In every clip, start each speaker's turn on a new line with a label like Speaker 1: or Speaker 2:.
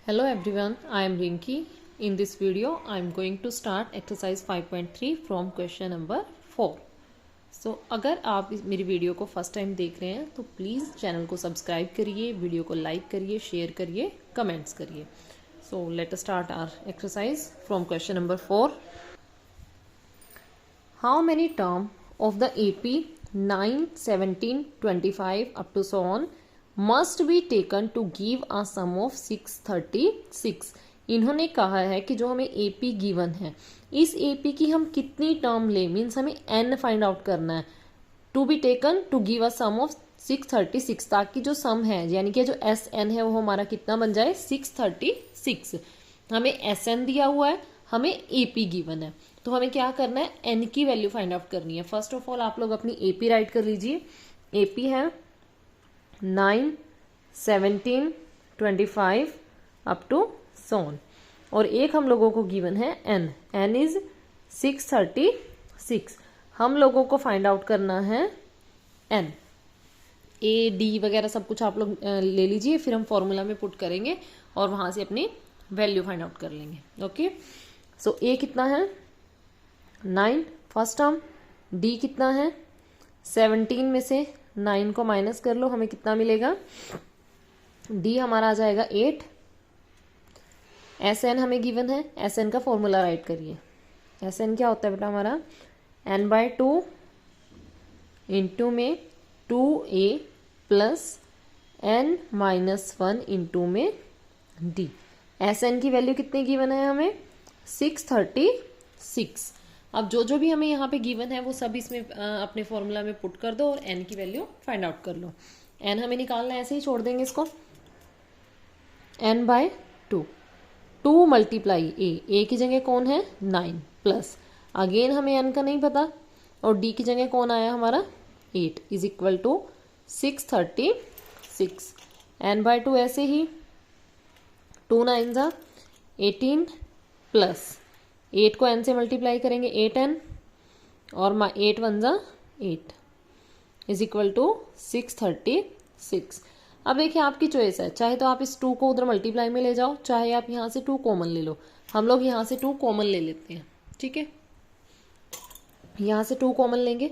Speaker 1: Hello everyone, I am Rinki. In this video, I am going to start exercise 5.3 from question number 4. So, अगर आप मेरी video को first time देख रहे हैं तो प्लीज़ चैनल को सब्सक्राइब करिए, वीडियो को लाइक करिए, शेयर करिए, कमेंट्स करिए. So, let us start our exercise from question number 4. How many terms of the AP 9, 17, 25 up to so on must be taken to give a sum of 636. इन्होंने कहा है कि जो हमें AP गिवन है, इस AP की हम कितनी टर्म लें, मीन्स हमें n फाइंड आउट करना है, to be taken to give a sum of 636, ताकि जो सम है यानी कि जो SN है वो हमारा कितना बन जाए 636. हमें SN दिया हुआ है, हमें AP गिवन है, तो हमें क्या करना है, n की वैल्यू फाइंड आउट करनी है. फर्स्ट ऑफ ऑल आप लोग अपनी AP राइट कर लीजिए. AP है 9, 17, 25 अप टू सोन, और एक हम लोगों को गिवन है n इज 636. हम लोगों को फाइंड आउट करना है n. A D वगैरह सब कुछ आप लोग ले लीजिए, फिर हम फॉर्मूला में पुट करेंगे और वहां से अपनी वैल्यू फाइंड आउट कर लेंगे. ओके, सो A कितना है 9 फर्स्ट टर्म, D कितना है 17 में से 9 को माइनस कर लो, हमें कितना मिलेगा, D हमारा आ जाएगा 8. SN हमें गिवन है, SN का फॉर्मूला राइट करिए. SN क्या होता है बेटा हमारा n/2 इंटू में 2A प्लस n-1 इंटू में D. SN की वैल्यू कितनी गिवन है हमें 636. अब जो भी हमें यहाँ पे गिवन है वो सब इसमें अपने फॉर्मूला में पुट कर दो और n की वैल्यू फाइंड आउट कर लो. n हमें निकालना है, ऐसे ही छोड़ देंगे इसको. n/2 2 मल्टीप्लाई a की जगह कौन है 9 प्लस अगेन हमें n का नहीं पता और d की जगह कौन आया हमारा 8 इज इक्वल टू 636. n/2 ऐसे ही 2 9 जा 18 प्लस 8 को n से मल्टीप्लाई करेंगे 8n और 8 1 जा 8 इज इक्वल टू 636. अब देखिए आपकी चॉइस है, चाहे तो आप इस 2 को उधर मल्टीप्लाई में ले जाओ, चाहे आप यहाँ से 2 कॉमन ले लो. हम लोग यहाँ से 2 कॉमन ले लेते हैं, ठीक है. यहाँ से 2 कॉमन लेंगे,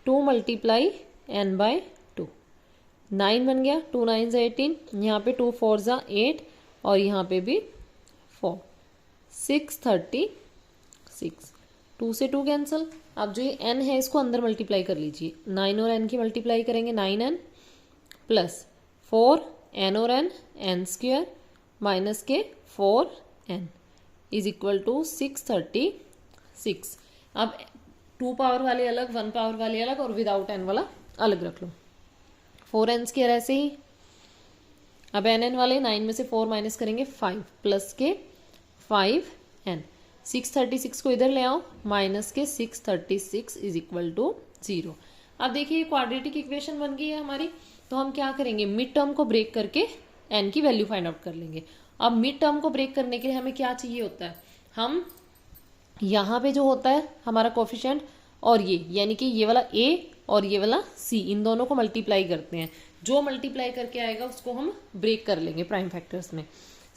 Speaker 1: 2 मल्टीप्लाई n/2 9 बन गया, 2 9 जा 18, यहाँ पे 2 4 जा 8 और यहाँ पे भी 4 636. 2 से 2 कैंसिल. अब जो ये n है इसको अंदर मल्टीप्लाई कर लीजिए, 9 और n की मल्टीप्लाई करेंगे 9n प्लस 4n और n स्क्वायर माइनस के 4n इज इक्वल टू 636. अब 2 पावर वाले अलग, 1 पावर वाले अलग और विदाउट n वाला अलग रख लो. 4n स्क्वायर ऐसे ही. अब nn वाले 9 में से 4 माइनस करेंगे 5 प्लस के 5n. 636 को इधर ले आओ, माइनस के 636 इज इक्वल टू 0. अब देखिए क्वाड्रेटिक इक्वेशन बन गई है हमारी, तो हम क्या करेंगे, मिड टर्म को ब्रेक करके n की वैल्यू फाइंड आउट कर लेंगे. अब मिड टर्म को ब्रेक करने के लिए हमें क्या चाहिए होता है, हम यहाँ पे जो होता है हमारा कोफिशिएंट और ये यानी कि ये वाला a और ये वाला c, इन दोनों को मल्टीप्लाई करते हैं. जो मल्टीप्लाई करके आएगा उसको हम ब्रेक कर लेंगे प्राइम फैक्टर्स में.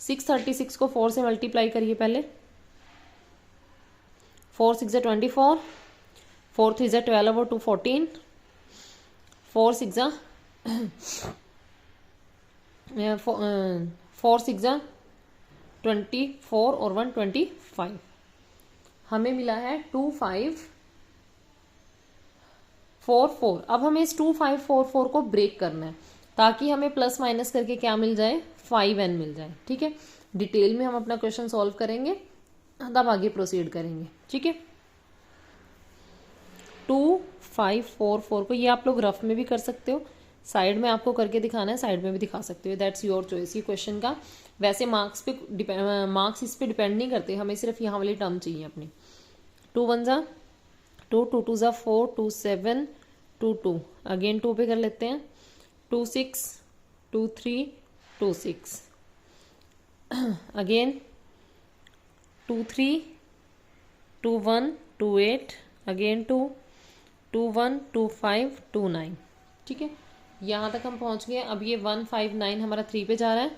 Speaker 1: 636 को 4 से मल्टीप्लाई करिए पहले. 4 6 24, 4 3 12 और 2 14, 4 6 4 6 24 और 1 25. हमें मिला है 2544. अब हमें इस 2544 को ब्रेक करना है ताकि हमें प्लस माइनस करके क्या मिल जाए 5n मिल जाए. ठीक है, डिटेल में हम अपना क्वेश्चन सॉल्व करेंगे तब आगे प्रोसीड करेंगे. ठीक है, 2544 को ये आप लोग रफ में भी कर सकते हो, साइड में आपको करके दिखाना है साइड में भी दिखा सकते हो, दैट्स योर चॉइस. ये क्वेश्चन का वैसे मार्क्स इस पे डिपेंड नहीं करते, हमें सिर्फ यहाँ वाली टर्म चाहिए अपनी. 2 1 जा 2, 2 2 जा 4, 2 7, 2 2 अगेन 2 पे कर लेते हैं. 2 6, 2 3, 2 6 अगेन 2 3, 2 1, 2 8 अगेन 2 2 1, 2 5, 2 9. ठीक है, यहाँ तक हम पहुँच गए. अब ये 1 5 9 हमारा 3 पे जा रहा है.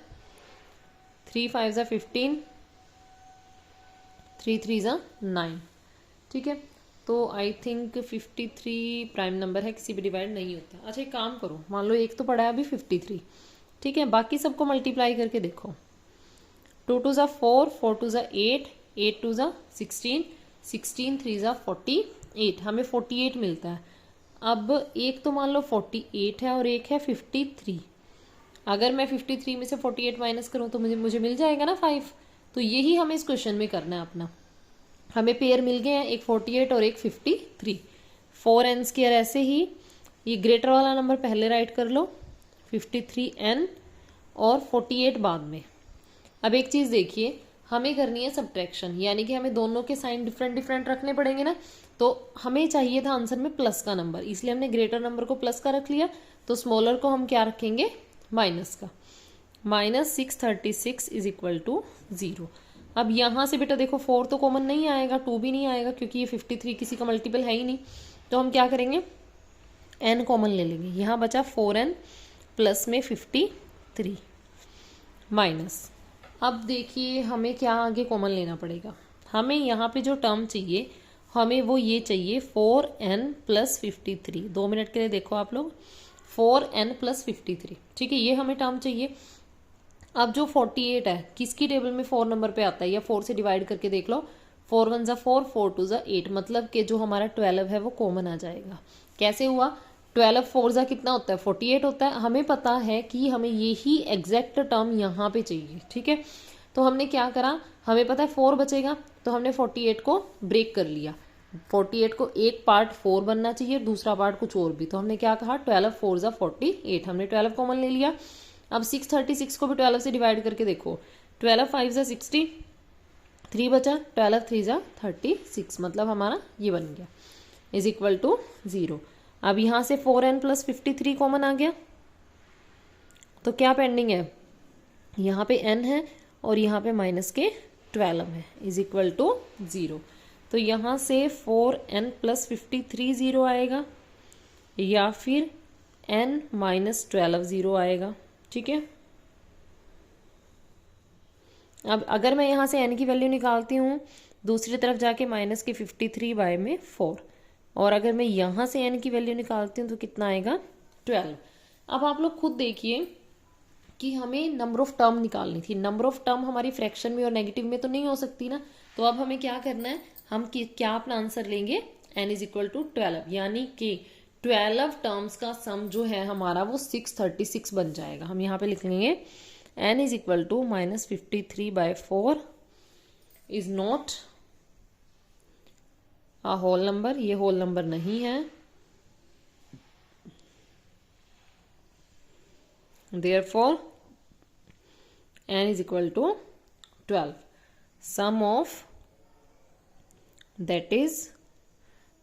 Speaker 1: 3 5 ज़ा 15, 3 3 ज़ा 9। ठीक है, तो आई थिंक 53 प्राइम नंबर है, किसी भी डिवाइड नहीं होता। अच्छा एक काम करो, मान लो एक तो पड़ा है अभी 53, ठीक है, बाकी सबको मल्टीप्लाई करके देखो। 2 2 ज़ा 4, 4 2 ज़ा 8, 8 2 ज़ा 16, 16 3 ज़ा 48, हमें 48 मिलता है। अब एक तो मान लो 48 है और एक है 53। अगर मैं 53 में से 48 माइनस करूँ तो मुझे मिल जाएगा ना 5। तो यही हमें इस क्वेश्चन में करना है अपना। हमें पेयर मिल गए हैं, एक 48 और एक 53। 4n² ऐसे ही, ये ग्रेटर वाला नंबर पहले राइट कर लो, 53n और 48 बाद में। अब एक चीज़ देखिए, हमें करनी है सब्ट्रैक्शन, यानी कि हमें दोनों के साइन डिफरेंट डिफरेंट रखने पड़ेंगे ना। तो हमें चाहिए था आंसर में प्लस का नंबर, इसलिए हमने ग्रेटर नंबर को प्लस का रख लिया, तो स्मॉलर को हम क्या रखेंगे, माइनस का। -636 इज इक्वल टू 0। अब यहाँ से बेटा देखो 4 तो कॉमन नहीं आएगा, 2 भी नहीं आएगा, क्योंकि ये 53 किसी का मल्टीपल है ही नहीं। तो हम क्या करेंगे, n कॉमन ले लेंगे। यहाँ बचा 4n प्लस में 53 माइनस। अब देखिए हमें क्या आगे कॉमन लेना पड़ेगा। हमें यहाँ पे जो टर्म चाहिए, हमें वो ये चाहिए 4n प्लस 53। 2 मिनट के लिए देखो आप लोग, 4n प्लस 53, ठीक है, ये हमें टर्म चाहिए। अब जो 48 है किसकी टेबल में 4 नंबर पे आता है, या 4 से डिवाइड करके देख लो। 4 1 ज़ा 4, 4 2 ज़ा 8, मतलब कि जो हमारा 12 है वो कॉमन आ जाएगा। कैसे हुआ, 12 4 ज़ा कितना होता है, 48 होता है। हमें पता है कि हमें यही एग्जैक्ट टर्म यहाँ पे चाहिए, ठीक है। तो हमने क्या करा, हमें पता है 4 बचेगा, तो हमने 48 को ब्रेक कर लिया। 48 को एक पार्ट 4 बनना चाहिए, दूसरा पार्ट कुछ और भी। तो हमने क्या कहा, 12 4 ज़ा 48, हमने 12 कॉमन ले लिया। अब 636 को भी 12 से डिवाइड करके देखो, 12 5 ज़ा 60, 3 बचा, 12 3 ज़ा 36, मतलब हमारा ये बन गया, इज इक्वल टू 0। अब यहाँ से 4n प्लस 53 कॉमन आ गया, तो क्या पेंडिंग है, यहाँ पे n है और यहाँ पे माइनस के 12 है, इज इक्वल टू 0। तो यहाँ से 4n प्लस 53 0 आएगा, या फिर n माइनस 12 0 आएगा, ठीक है। अब अगर मैं यहाँ से n की वैल्यू निकालती हूँ, दूसरी तरफ जाके माइनस के 53 बाय में 4, और अगर मैं यहाँ से n की वैल्यू निकालती हूँ तो कितना आएगा, 12। अब आप लोग खुद देखिए कि हमें नंबर ऑफ टर्म निकालनी थी। नंबर ऑफ टर्म हमारी फ्रैक्शन में और नेगेटिव में तो नहीं हो सकती ना। तो अब हमें क्या करना है, हम क्या अपना आंसर लेंगे, n इज इक्वल टू 12, यानी कि 12 टर्म्स का सम जो है हमारा वो 636 बन जाएगा। हम यहाँ पे लिख लेंगे n is equal to -53/4 is not a whole number, ये होल नंबर नहीं है। Therefore n is equal to 12. Sum of, that is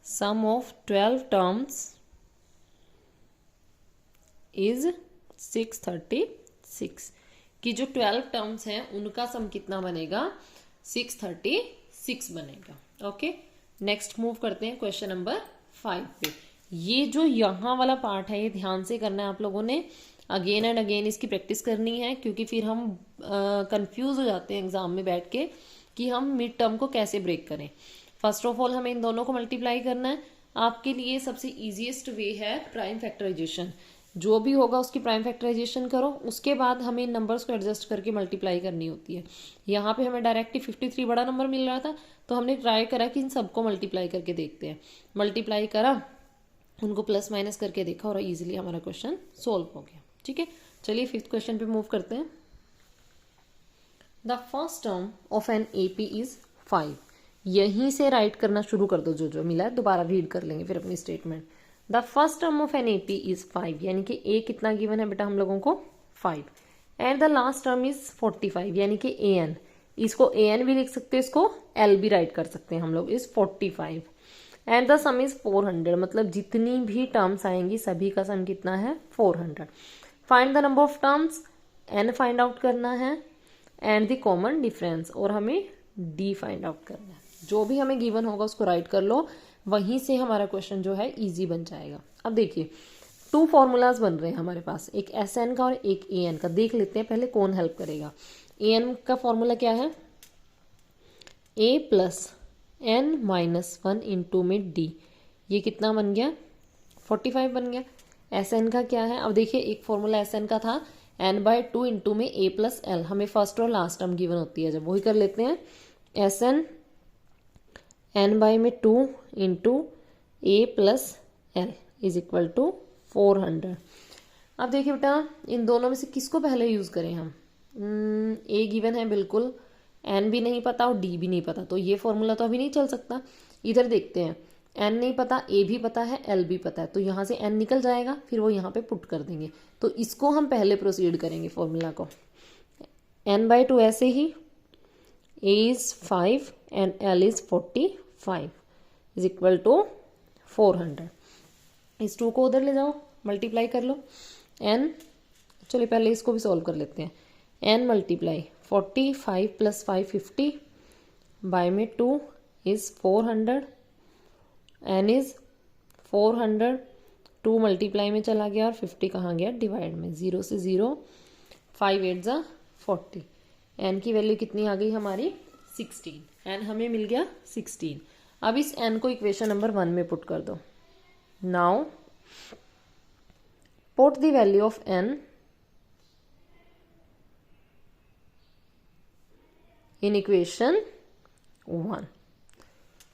Speaker 1: sum of 12 terms is 636, कि जो 12 टर्म्स हैं उनका सम कितना बनेगा, 636 बनेगा। ओके, नेक्स्ट मूव करते हैं क्वेश्चन नंबर 5 पे। ये जो यहाँ वाला पार्ट है ये ध्यान से करना है आप लोगों ने, अगेन एंड अगेन इसकी प्रैक्टिस करनी है, क्योंकि फिर हम कंफ्यूज हो जाते हैं एग्जाम में बैठ के कि हम मिड टर्म को कैसे ब्रेक करें। फर्स्ट ऑफ ऑल हमें इन दोनों को मल्टीप्लाई करना है। आपके लिए सबसे इजीएस्ट वे है प्राइम फैक्टराइजेशन। जो भी होगा उसकी प्राइम फैक्टराइजेशन करो, उसके बाद हमें इन नंबर्स को एडजस्ट करके मल्टीप्लाई करनी होती है। यहाँ पे हमें डायरेक्टली 53 बड़ा नंबर मिल रहा था, तो हमने ट्राई करा कि इन सबको मल्टीप्लाई करके देखते हैं। मल्टीप्लाई करा, उनको प्लस माइनस करके देखा और इजीली हमारा क्वेश्चन सोल्व हो गया। ठीक है, चलिए 5th क्वेश्चन पे मूव करते हैं। The first term of an AP is 5। यहीं से राइट करना शुरू कर दो, जो जो मिला है दोबारा रीड कर लेंगे फिर अपनी statement. The first term of an AP is 5, यानी कि ए कितना गिवन है बेटा हम लोगों को, 5। And the last term is 45, यानी कि ए एन, इसको ए एन भी लिख सकते हैं, इसको एल भी राइट कर सकते हैं हम लोग, is 45। And the some is 400, मतलब जितनी भी टर्म्स आएंगी सभी का सम कितना है, 400। Find the number of terms, n find out करना है, एंड द कॉमन डिफरेंस, और हमें डी फाइंड आउट करना है। जो भी हमें गिवन होगा उसको राइट कर लो, वहीं से हमारा क्वेश्चन जो है इजी बन जाएगा। अब देखिए 2 फॉर्मूलाज बन रहे हैं हमारे पास, एक एस एन का और एक ए एन का। देख लेते हैं पहले कौन हेल्प करेगा। ए एन का फॉर्मूला क्या है, A plus N minus one into में डी, ये कितना बन गया 45 बन गया। एस एन का क्या है, अब देखिए एक फॉर्मूला एस एन का था एन बाय टू इंटू में ए प्लस एल, हमें फर्स्ट और लास्ट टर्म गिवन होती है जब, वही कर लेते हैं। एस एन एन बाय में two into A plus L is equal to 400। अब देखिए बेटा इन दोनों में से किसको पहले यूज करें हम, ए गिवन है बिल्कुल, एन भी नहीं पता और डी भी नहीं पता, तो ये फॉर्मूला तो अभी नहीं चल सकता। इधर देखते हैं, एन नहीं पता, ए भी पता है, एल भी पता है, तो यहाँ से एन निकल जाएगा, फिर वो यहाँ पे पुट कर देंगे, तो इसको हम पहले प्रोसीड करेंगे फॉर्मूला को। एन बाई टू ऐसे ही, A is 5 and L is 45 is equal to 400। इस टू को उधर ले जाओ, मल्टीप्लाई कर लो। एन, चलिए पहले इसको भी सॉल्व कर लेते हैं। एन मल्टीप्लाई 45 प्लस 5 50 बाय में 2 इज 400, एन इज 400, 2 मल्टीप्लाई में चला गया और 50 कहाँ गया डिवाइड में, 0 से 0, 5 8 जा 40। एन की वैल्यू कितनी आ गई हमारी 16, एन हमें मिल गया 16। अब इस एन को इक्वेशन नंबर 1 में पुट कर दो। Now put the value of n in equation 1,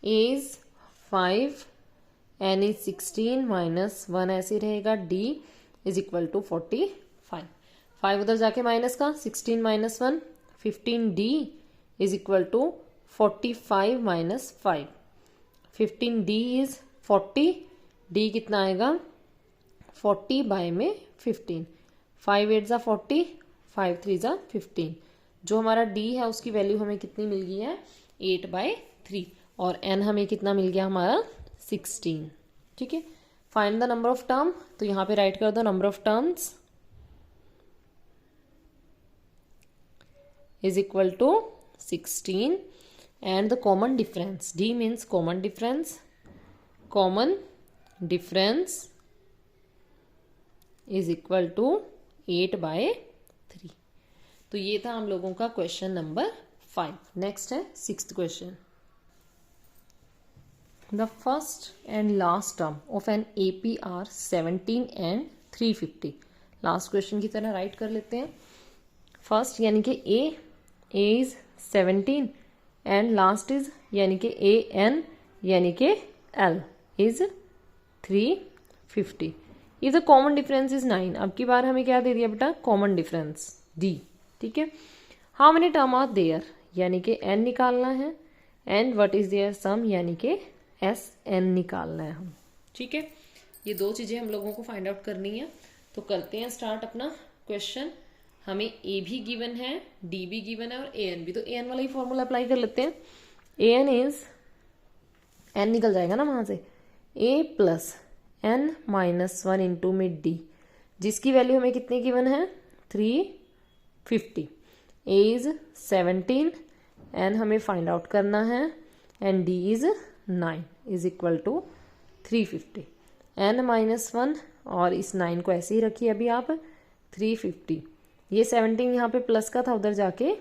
Speaker 1: a is 5 n is 16 minus 1 ऐसे रहेगा, d इज इक्वल टू 45, 5 उधर जाके माइनस का, 16 minus 1 15d is equal to 45 minus 5, 15d इज 40, d कितना आएगा 40 बाय में 15, 5 8 जा 40, 5 3 जा 15, जो हमारा d है उसकी वैल्यू हमें कितनी मिल गई है 8/3, और n हमें कितना मिल गया हमारा 16। ठीक है, find the number of term, तो यहाँ पे राइट कर दो number of terms is equal to 16 and the common difference, d means common difference, common difference is equal to 8/3। तो ये था हम लोगों का क्वेश्चन नंबर 5। नेक्स्ट है 6th question. The first and last term of an AP are 17 and 350। Last question की तरह write कर लेते हैं। फर्स्ट यानी कि a is 17 and last is यानी कि AN यानी कि L is 350। If the common difference is 9, अब की बार हमें क्या दे दिया बेटा कॉमन डिफरेंस D। ठीक है, how many term are there यानी कि n निकालना है, and what is their sum यानी कि SN निकालना है हम। ठीक है, ये दो चीजें हम लोगों को फाइंड आउट करनी है। तो करते हैं स्टार्ट अपना क्वेश्चन। हमें A भी गिवन है, D भी गिवन है और AN भी, तो AN वाला ही फॉर्मूला अप्लाई कर लेते हैं। AN इज, n निकल जाएगा ना वहां से, A plus n minus 1 into में D, जिसकी वैल्यू हमें कितनी गिवन है 350। A इज 17 एन हमें फाइंड आउट करना है, and D is 9 is equal to 350। n minus 1 और इस 9 को ऐसे ही रखिए अभी आप 350। ये 17 यहाँ पे प्लस का था, उधर जाके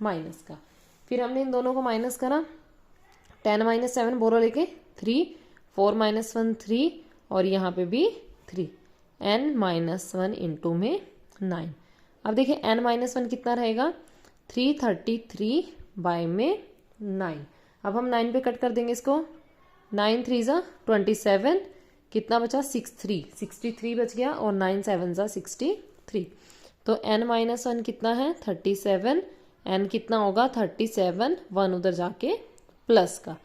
Speaker 1: माइनस का, फिर हमने इन दोनों को माइनस करा, 10 माइनस 7 बोरो लेके 3, 4 माइनस 1 3 और यहाँ पे भी 3, n माइनस 1 इंटू में 9। अब देखिए n माइनस 1 कितना रहेगा 333 बाय में 9। अब हम 9 पे कट कर देंगे इसको, 9 3 जा 27, कितना बचा 63 बच गया, और 9 7 जा 63। तो n माइनस 1 कितना है 37, n कितना होगा 37, 1 उधर जाके प्लस का,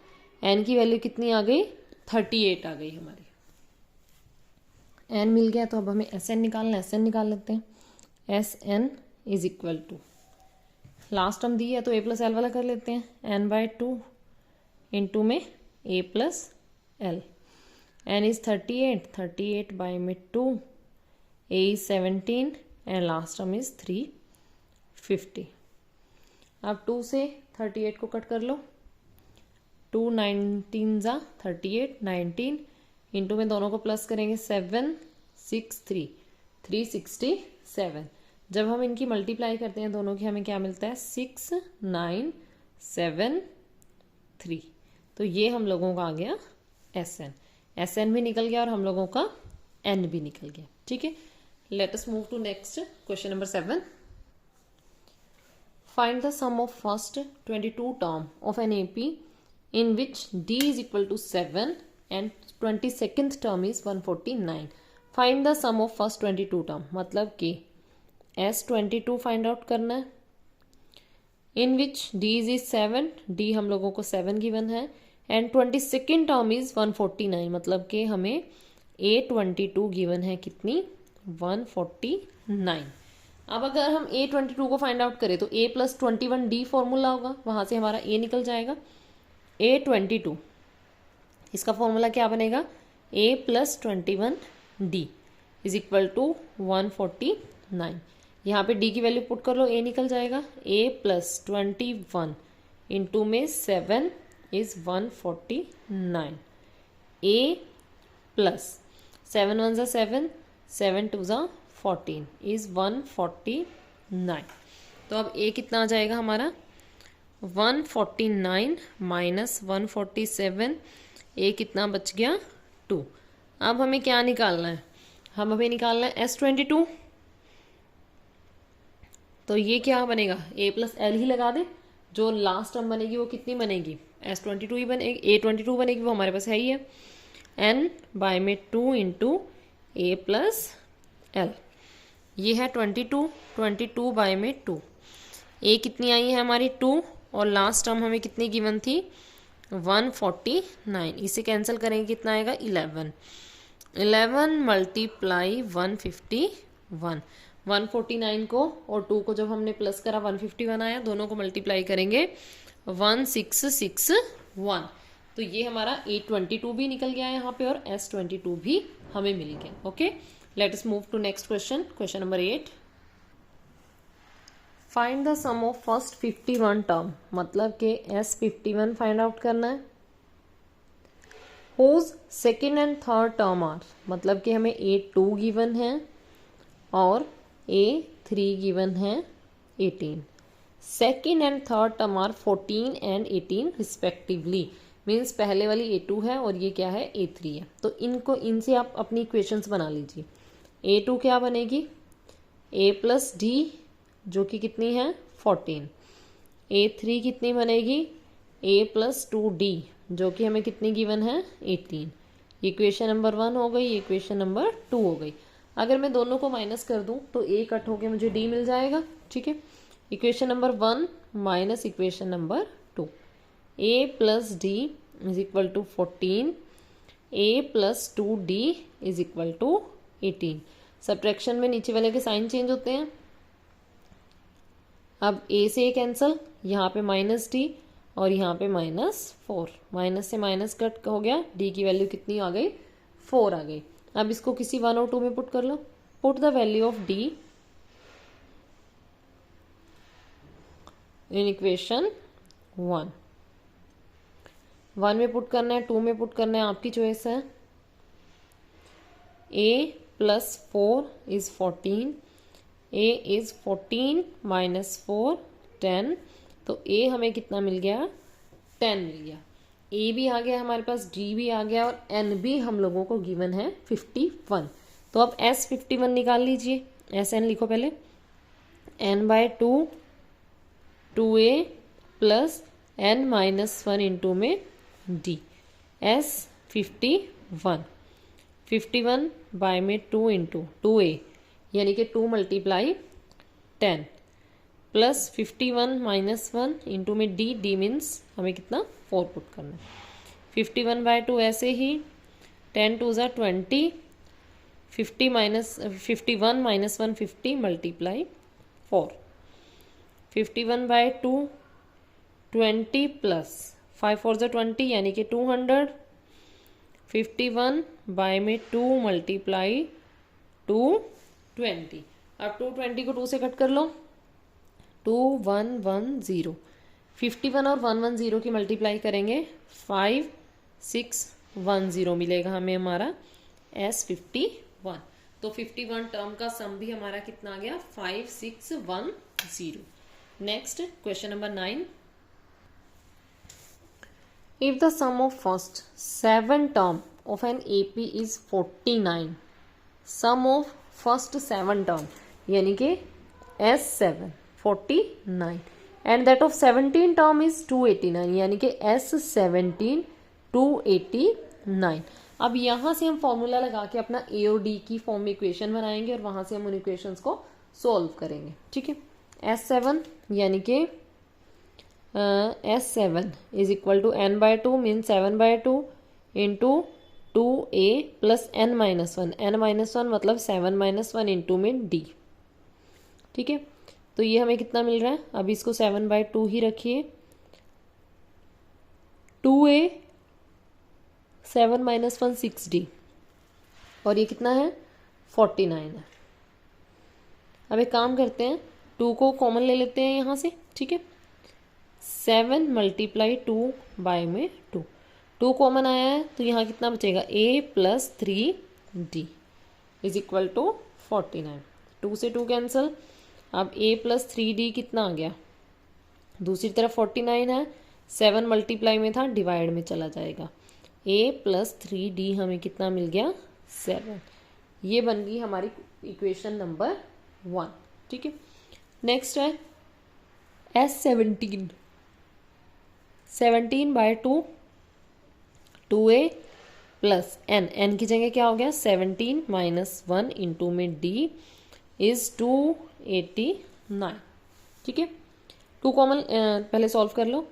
Speaker 1: n की वैल्यू कितनी आ गई 38 आ गई हमारी। n मिल गया, तो अब हमें SN निकालना है, SN निकाल लेते हैं। SN is equal to, last term दी है तो A प्लस L वाला कर लेते हैं, n/2 इंटू में A plus L, n is 38 by में 2, A is 17 and last term is 350। अब 2 से 38 को कट कर लो, 2 19 जा 38, 19 इंटू में दोनों को प्लस करेंगे 7 6 3 367, जब हम इनकी मल्टीप्लाई करते हैं दोनों की, हमें क्या मिलता है 6973। तो ये हम लोगों का आ गया एस एन भी निकल गया और हम लोगों का एन भी निकल गया। ठीक है, let us move to next question number 7। Find the sum of first 22 term of an AP in which d is equal to 7 and 22nd term is 149. Find the sum of first 22 term, मतलब कि S22 find out करना है, in which d is 7, d हम लोगों को 7 given है, and 22nd term is 149, मतलब कि हमें A22 गिवन है कितनी 149। अब अगर हम A22 को फाइंड आउट करें तो A प्लस 21D फॉर्मूला होगा, वहां से हमारा A निकल जाएगा। A22 इसका फॉर्मूला क्या बनेगा, A plus 21D is equal to 149। यहाँ पे D की वैल्यू पुट कर लो, A निकल जाएगा। A प्लस 21 इंटू में 7 इज 149। A प्लस 7 1 ज़ा 7, 7 2 ज़ा 14 इज 149। तो अब A कितना आ जाएगा हमारा 149 माइनस 147, ए कितना बच गया 2। अब हमें क्या निकालना है, हमें निकालना है S22। तो ये क्या बनेगा, A प्लस एल ही लगा दे, जो लास्ट टर्म बनेगी वो कितनी बनेगी S22 ही बनेगी, A22 बनेगी, वो हमारे पास है ही है। n बाय में 2 इंटू ए प्लस एल, ये है 22 बाय में 2, ए कितनी आई है हमारी 2 और लास्ट टर्म हमें कितनी गिवन थी 149। इसे कैंसिल करेंगे कितना आएगा 11 मल्टीप्लाई 151, 149 को और 2 को जब हमने प्लस करा 151 आया, दोनों को मल्टीप्लाई करेंगे 1661। तो ये हमारा A22 भी निकल गया है यहाँ पे और S22 भी हमें मिल गया। Okay, let us move to next question, question number 8। Find the sum of first 51 term, मतलब कि S51 फाइंड आउट करना है। Whose second and third term are, मतलब कि हमें A2 गिवन है और A3 गिवन है 18। Second and third term are 14 and 18 respectively, means पहले वाली A2 है और ये क्या है A3 है। तो इनसे आप अपनी इक्वेशंस बना लीजिए। A2 क्या बनेगी A प्लस डी, जो कि कितनी है 14। A3 कितनी बनेगी A प्लस 2D, जो कि हमें कितनी गिवन है 18। इक्वेशन नंबर 1 हो गई, इक्वेशन नंबर 2 हो गई। अगर मैं दोनों को माइनस कर दूं तो A कट होके मुझे D मिल जाएगा। ठीक है, equation number 1 minus equation number 2, A plus D is equal to 14, A plus 2D is equal to 18। Subtraction में नीचे वाले के साइन चेंज होते हैं। अब A से A कैंसल, यहाँ पे माइनस D और यहाँ पे -4, माइनस से माइनस कट हो गया, D की वैल्यू कितनी आ गई 4 आ गई। अब इसको किसी 1 और 2 में पुट कर लो। Put the value of D in equation 1 में पुट करना है, 2 में पुट करना है, आपकी चॉइस है। A plus 4 is 14, A is 14 minus 4 10, तो A हमें कितना मिल गया 10 मिल गया। A भी आ गया हमारे पास, D भी आ गया और N भी हम लोगों को गिवन है 51। तो अब S51 निकाल लीजिए, SN लिखो पहले, N by 2 2A plus N minus 1 into में D, S51 51 बाय में 2 इंटू 2A, यानी कि 2 मल्टीप्लाई 10 प्लस 51 माइनस 1 इंटू में D मीन्स हमें कितना 4 पुट करना है। 51 बाय 2 ऐसे ही, 10 2 ज़ा 20, 51 माइनस 1 50 मल्टीप्लाई 4, 51 बाय 2 20 प्लस 5 4 ज़ा 20 यानी कि 200, 51 बाय में 2 मल्टीप्लाई 220। अब 220 को 2 से कट कर लो, 2110, 51 और 110 की मल्टीप्लाई करेंगे 5610 मिलेगा हमें हमारा S51। तो 51 टर्म का सम भी हमारा कितना आ गया 5610। Next question number 9। If the sum of first 7 term of an AP is 49, sum of first 7 term यानी कि S7 49 and that of 17 term is 289 यानी कि S17 289। अब यहां से हम फॉर्मूला लगा के अपना ए और डी की फॉर्म में इक्वेशन बनाएंगे और वहां से हम उन इक्वेशंस को सोल्व करेंगे। ठीक है, S7 यानी कि S7 is equal to n/2 mean 7/2 into 2a plus n-1, n-1 मतलब 7-1 इंटू में d। ठीक है, तो ये हमें कितना मिल रहा है, अब इसको 7/2 ही रखिए, 2a 7-1 6d और ये कितना है 49 है। अब एक काम करते हैं, 2 को कॉमन ले लेते हैं यहाँ से। ठीक है, 7 × 2 बाय में 2 कॉमन आया है तो यहाँ कितना बचेगा a plus 3d is equal to 49। 2 से 2 कैंसिल, अब a प्लस 3d कितना आ गया, दूसरी तरफ 49 है, 7 मल्टीप्लाई में था डिवाइड में चला जाएगा, a प्लस 3d हमें कितना मिल गया 7। ये बन गई हमारी इक्वेशन नंबर 1। ठीक है, नेक्स्ट है S17 17/2 2a प्लस n की जगह क्या हो गया 17 - 1 इंटू में d इज 289। ठीक है, 2 कॉमन पहले सॉल्व कर लो,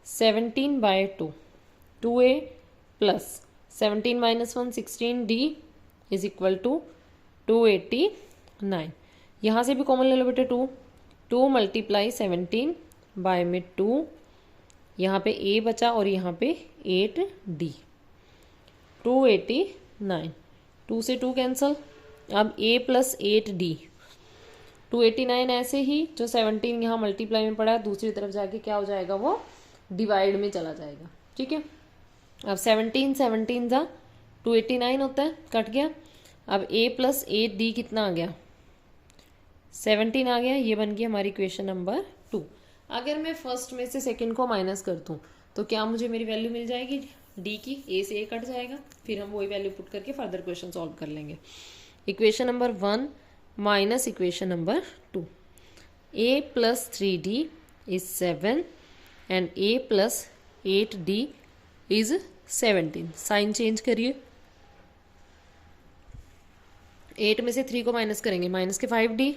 Speaker 1: 17/2 2a plus 17 - 1 16d is equal to 289। यहाँ से भी कॉमन ले लो बेटे 2 मल्टीप्लाई 17 बाय में 2, यहाँ पे a बचा और यहाँ पे 8d 289। 2 से 2 कैंसिल, अब a प्लस 8d 289 ऐसे ही जो 17 यहाँ मल्टीप्लाई में पड़ा है दूसरी तरफ जाके क्या हो जाएगा वो डिवाइड में चला जाएगा। ठीक है, अब 17 जा 289 होता है, कट गया। अब a प्लस 8d कितना आ गया 17 आ गया, ये बन गई हमारी इक्वेशन नंबर 2। अगर मैं फर्स्ट में से सेकंड को माइनस कर दूं तो क्या मुझे मेरी वैल्यू मिल जाएगी d की, a से a कट जाएगा, फिर हम वही वैल्यू पुट करके फर्दर क्वेश्चन सॉल्व कर लेंगे। Equation number 1 minus equation number 2, a plus 3d is 7 and a plus 8d is 17। Sign change करिए, 8 में से 3 को माइनस करेंगे माइनस के 5d,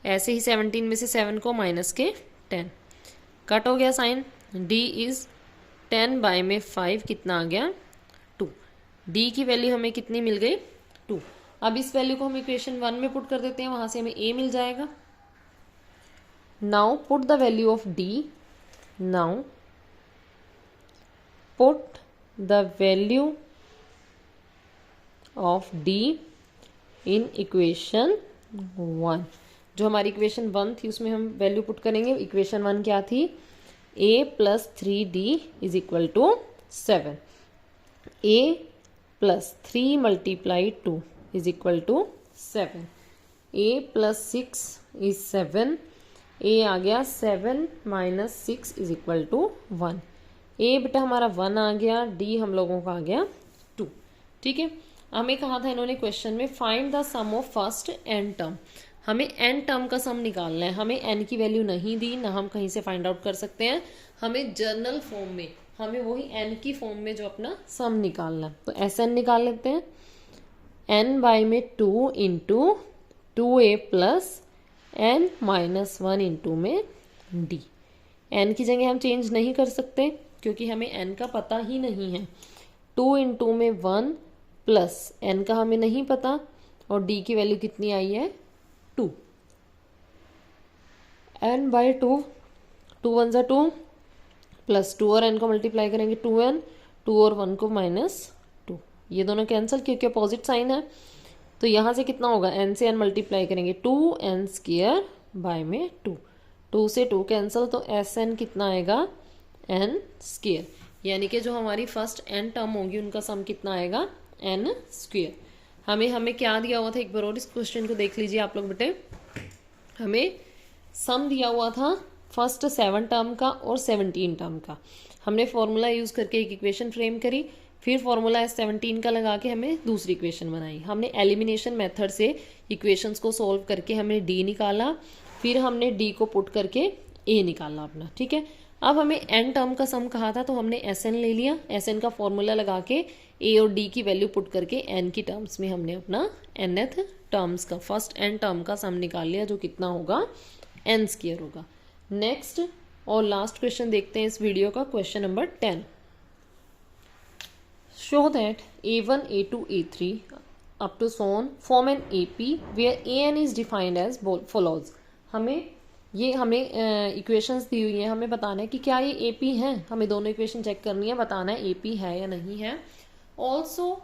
Speaker 1: ऐसे ही 17 में से 7 को माइनस के 10, कट हो गया साइन, d इज 10 बाय में 5 कितना आ गया 2। d की वैल्यू हमें कितनी मिल गई 2। अब इस वैल्यू को हम इक्वेशन 1 में पुट कर देते हैं, वहां से हमें a मिल जाएगा। Now put the value of d, now put the value of d in equation 1। जो हमारी इक्वेशन 1 थी उसमें हम वैल्यू पुट करेंगे। इक्वेशन 1 क्या थी, a plus 3d is equal to 7, a plus 3 multiply 2 is equal to 7, a plus 6 is 7, a आ गया 7 minus 6 is equal to 1, a बेटा हमारा 1 आ गया, d हम लोगों का आ गया 2। ठीक है, हमें कहा था इन्होंने क्वेश्चन में find the sum of first n term, हमें n टर्म का सम निकालना है। हमें n की वैल्यू नहीं दी, ना हम कहीं से फाइंड आउट कर सकते हैं, हमें जर्नल फॉर्म में हमें वही n की फॉर्म में जो अपना सम निकालना है। तो Sn निकाल लेते हैं, n बाय में 2 into 2a plus n-1 into में d। n की जगह हम चेंज नहीं कर सकते क्योंकि हमें n का पता ही नहीं है। 2 इंटू में 1 प्लस n का हमें नहीं पता और d की वैल्यू कितनी आई है 2, n बाय 2, 2 1 जा 2 प्लस 2 और n को मल्टीप्लाई करेंगे 2n, 2 और 1 को माइनस 2, ये दोनों कैंसिल क्योंकि अपोजिट साइन है। तो यहाँ से कितना होगा, n से n मल्टीप्लाई करेंगे 2n स्क्वायर बाय में 2, 2 से 2 कैंसिल, तो Sn कितना आएगा n स्क्वायर, यानी कि जो हमारी फर्स्ट n टर्म होगी उनका सम कितना आएगा n स्क्वायर। हमें क्या दिया हुआ था, एक बार और इस क्वेश्चन को देख लीजिए आप लोग बेटे। हमें सम दिया हुआ था फर्स्ट 7 टर्म का और 17 टर्म का। हमने फॉर्मूला यूज़ करके एक इक्वेशन फ्रेम करी, फिर फॉर्मूला 17 का लगा के हमें दूसरी इक्वेशन बनाई। हमने एलिमिनेशन मेथड से इक्वेशंस को सॉल्व करके हमने डी निकाला, फिर हमने डी को पुट करके ए निकाला अपना, ठीक है। अब हमें एन टर्म का सम कहा था तो हमने एस एन ले लिया, एस एन का फॉर्मूला लगा के ए और डी की वैल्यू पुट करके एन की टर्म्स में हमने अपना nth टर्म्स का फर्स्ट एन टर्म का सम निकाल लिया, जो कितना होगा एन स्क्वायर होगा। नेक्स्ट और लास्ट क्वेश्चन देखते हैं इस वीडियो का, question number 10। Show that a1 a2 a3 up to so on form an AP where an is defined as follows। हमें इक्वेशंस दी हुई हैं, हमें बताना है कि क्या ये AP हैं। हमें दोनों इक्वेशन चेक करनी है, बताना है AP है या नहीं है। Also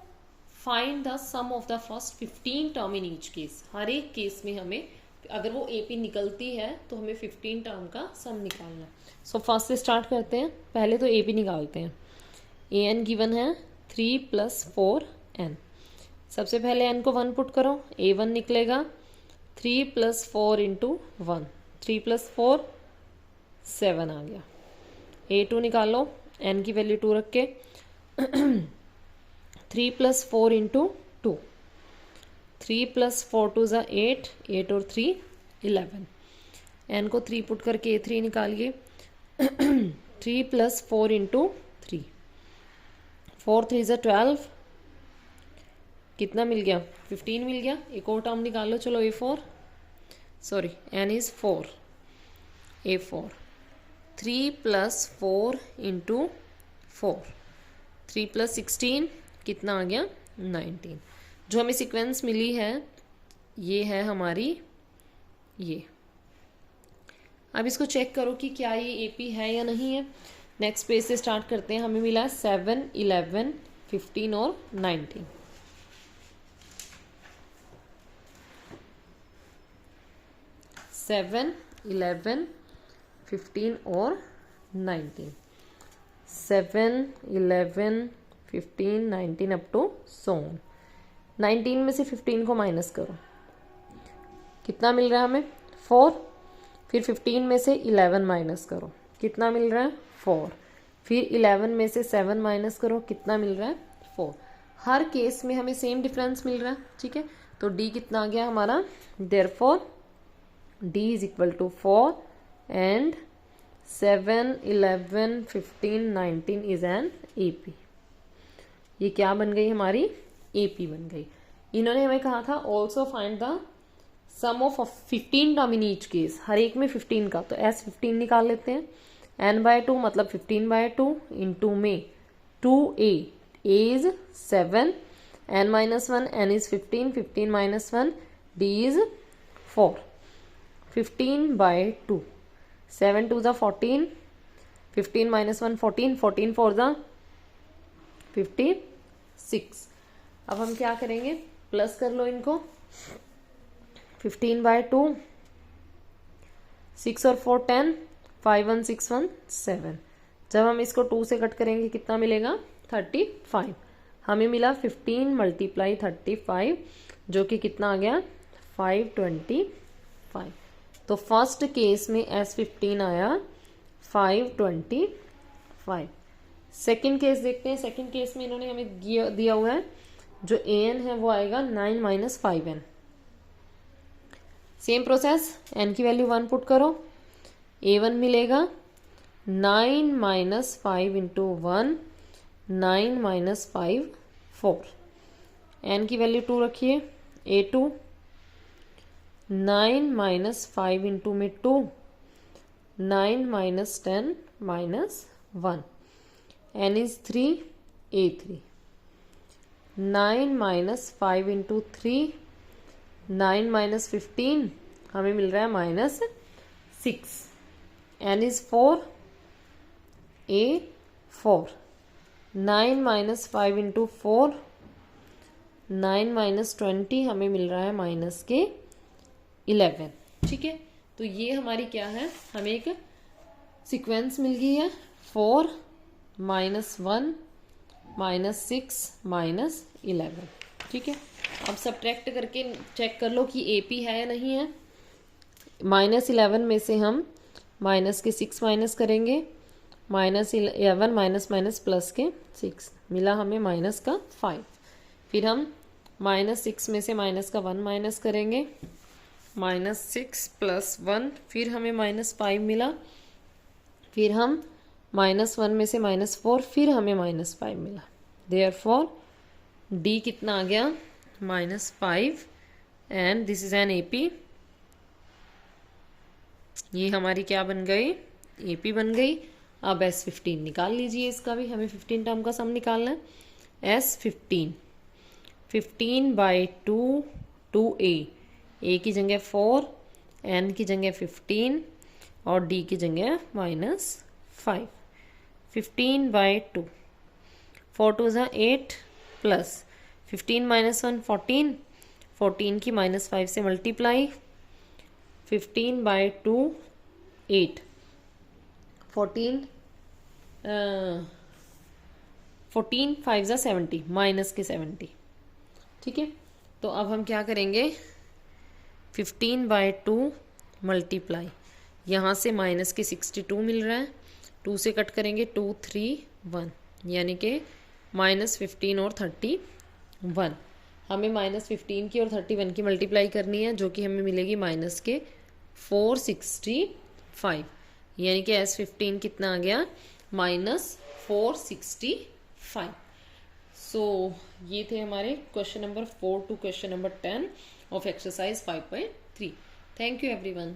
Speaker 1: find the sum of the first 15 term in each case. हर एक केस में हमें अगर वो AP निकलती है तो हमें 15 टर्म का सम निकालना है। सो फर्स्ट से स्टार्ट करते हैं, पहले तो AP निकालते हैं। an गिवन है 3 + 4n। सबसे पहले n को 1 पुट करो, a1 निकलेगा 3 + 4 × 1, 3 + 4 7 आ गया। a2 निकालो, n की वैल्यू 2 रख के 3 + 4 × 2, 3 + 4 2 = 8, 8 और 3 11। n को 3 पुट करके a3 निकालिए 3 + 4 × 3, 4 3 = 12, कितना मिल गया 15 मिल गया। एक और टर्म निकालो, चलो a4, sorry n is 4, a4 3 + 4 × 4, 3 + 16 कितना आ गया 19। जो हमें सीक्वेंस मिली है ये है हमारी ये। अब इसको चेक करो कि क्या ये AP है या नहीं है। नेक्स्ट पेज से स्टार्ट करते हैं। हमें मिला 7 11 15 और 19। 7 11 15 और 19, 7 11 15 19 अप टू सोन। 19 में से 15 को माइनस करो, कितना मिल रहा है हमें 4। फिर 15 में से 11 माइनस करो, कितना मिल रहा है 4। फिर 11 में से 7 माइनस करो, कितना मिल रहा है 4। हर केस में हमें सेम डिफरेंस मिल रहा है, ठीक है। तो D कितना आ गया हमारा, therefore D = 4 and 7 11 15 19 is an AP। ये क्या बन गई हमारी AP बन गई। इन्होंने हमें कहा था also find the sum of 15 term in each case, हर एक में 15 का। तो S15 निकाल लेते हैं, n/2 मतलब 15/2 इंटू में 2a, a is 7, n-1 n is 15, 15 - 1 D is 4, 15/2, 7 2 = 14, 15 - 1 14, 14 4 = 56। अब हम क्या करेंगे, प्लस कर लो इनको, 15/2, 6 और 4 10, 5 1 6 1 7। जब हम इसको 2 से कट करेंगे कितना मिलेगा 35। हमें मिला 15 × 35, जो कि कितना आ गया 525। तो फर्स्ट केस में S15 आया 525। सेकंड केस देखते हैं। सेकंड केस में इन्होंने हमें दिया हुआ है जो an है वो आएगा 9 - 5n। सेम प्रोसेस, n की वैल्यू 1 पुट करो, a1 मिलेगा 9 - 5 × 1, 9 - 5 4। n की वैल्यू 2 रखिए, a2 9 - 5 × में 2, 9 - 10 - 1, n इज 3, a3 9 - 5 × 3, 9 - 15 हमें मिल रहा है -6, n इज 4, a4 9 - 5 × 4, 9 - 20 हमें मिल रहा है -11। ठीक है, तो ये हमारी क्या है, हमें एक सीक्वेंस मिल गई है 4 -1 -6 -11। ठीक है। अब सब्ट्रैक्ट करके चेक कर लो कि AP है या नहीं है। -11 में से हम माइनस के 6 माइनस करेंगे, -11 माइनस माइनस प्लस के 6, मिला हमें माइनस का 5। फिर हम -6 में से माइनस का 1 माइनस करेंगे, -6 + 1, फिर हमें -5 मिला। फिर हम -1 में से -4, फिर हमें -5 मिला। देयरफॉर D कितना आ गया, -5, and this is an AP। ये हमारी क्या बन गई, AP बन गई। अब S15 निकाल लीजिए, इसका भी हमें 15 टर्म का सम निकालना है। S15, 15/2 2A, A की जगह 4, N की जगह 15 और D की जगह -5। 15/2, 4 2 = 8 प्लस 15 - 1 14, 14 की -5 से मल्टीप्लाई, 15/2 8, 14 5 = 70, माइनस के 70। ठीक है, तो अब हम क्या करेंगे, 15/2 मल्टीप्लाई, यहाँ से माइनस के 62 मिल रहा है, 2 से कट करेंगे 2 3 1, यानी कि -15 और 31। हमें -15 की और 31 की मल्टीप्लाई करनी है, जो कि हमें मिलेगी माइनस के 465, यानी कि S15 कितना आ गया, -465। सो ये थे हमारे question number 4 to question number 10 of exercise 5.3। Thank you everyone.